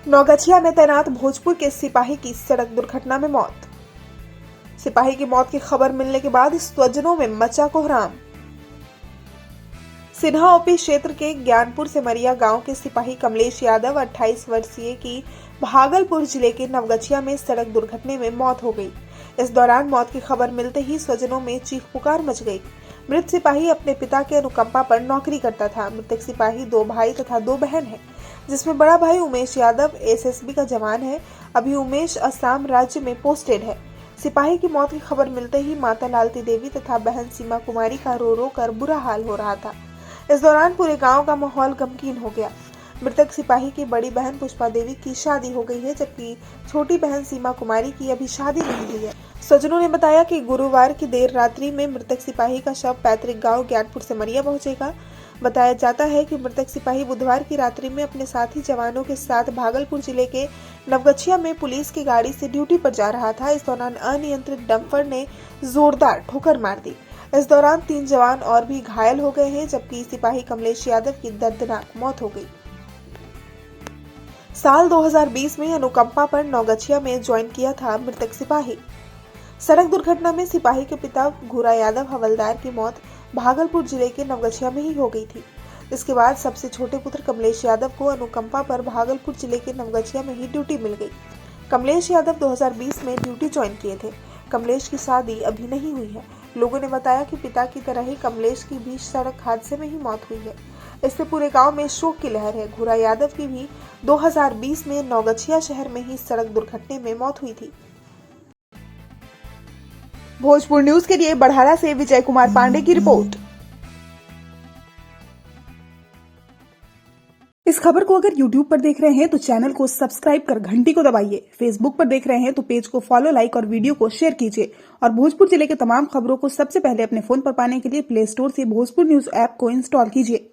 नौगछिया में तैनात भोजपुर के सिपाही की सड़क दुर्घटना में मौत। सिपाही की मौत की खबर मिलने के बाद स्वजनों में मचा कोहराम। सिन्हा ओपी क्षेत्र के ज्ञानपुर सेमरिया गांव के सिपाही कमलेश यादव 28 वर्षीय की भागलपुर जिले के नवगछिया में सड़क दुर्घटना में मौत हो गई। इस दौरान मौत की खबर मिलते ही स्वजनों में चीख पुकार मच गई। मृत सिपाही अपने पिता के अनुकंपा पर नौकरी करता था। मृतक सिपाही 2 भाई तथा 2 बहन है, जिसमें बड़ा भाई उमेश यादव एसएसबी का जवान है। अभी उमेश असम राज्य में पोस्टेड है। सिपाही की मौत की खबर मिलते ही माता लालती देवी तथा बहन सीमा कुमारी का रो रो कर बुरा हाल हो रहा था। इस दौरान पूरे गांव का माहौल गमगीन हो गया। मृतक सिपाही की बड़ी बहन पुष्पा देवी की शादी हो गई है, जबकि छोटी बहन सीमा कुमारी की अभी शादी नहीं हुई है। स्वजनों ने बताया कि गुरुवार की देर रात्रि में मृतक सिपाही का शव पैतृक गांव ज्ञानपुर सेमरिया पहुंचेगा। बताया जाता है कि मृतक सिपाही बुधवार की रात्रि में अपने साथी जवानों के साथ भागलपुर जिले के नवगछिया में पुलिस की गाड़ी से ड्यूटी पर जा रहा था। इस दौरान अनियंत्रित डंपर ने जोरदार ठोकर मार दी। इस दौरान 3 जवान और भी घायल हो गए हैं, जबकि सिपाही कमलेश यादव की दर्दनाक मौत हो गई। साल 2020 में अनुकंपा पर नौगछिया में ज्वाइन किया था मृतक सिपाही। सड़क दुर्घटना में सिपाही के पिता घूरा यादव हवलदार की मौत भागलपुर जिले के नवगछिया में ही हो गई थी। इसके बाद सबसे छोटे पुत्र कमलेश यादव को अनुकंपा पर भागलपुर जिले के नवगछिया में ही ड्यूटी मिल गई। कमलेश यादव 2020 में ड्यूटी ज्वाइन किए थे। कमलेश की शादी अभी नहीं हुई है। लोगों ने बताया कि पिता की तरह ही कमलेश की भी सड़क हादसे में ही मौत हुई है। इससे पूरे गांव में शोक की लहर है। घूरा यादव की भी 2020 में नौगछिया शहर में ही सड़क दुर्घटना में मौत हुई थी। भोजपुर न्यूज के लिए बढ़ारा से विजय कुमार पांडे की रिपोर्ट। इस खबर को अगर YouTube पर देख रहे हैं तो चैनल को सब्सक्राइब कर घंटी को दबाइए। फेसबुक पर देख रहे हैं तो पेज को फॉलो, लाइक और वीडियो को शेयर कीजिए। और भोजपुर जिले के तमाम खबरों को सबसे पहले अपने फोन पर पाने के लिए प्ले स्टोर से भोजपुर न्यूज ऐप को इंस्टॉल कीजिए।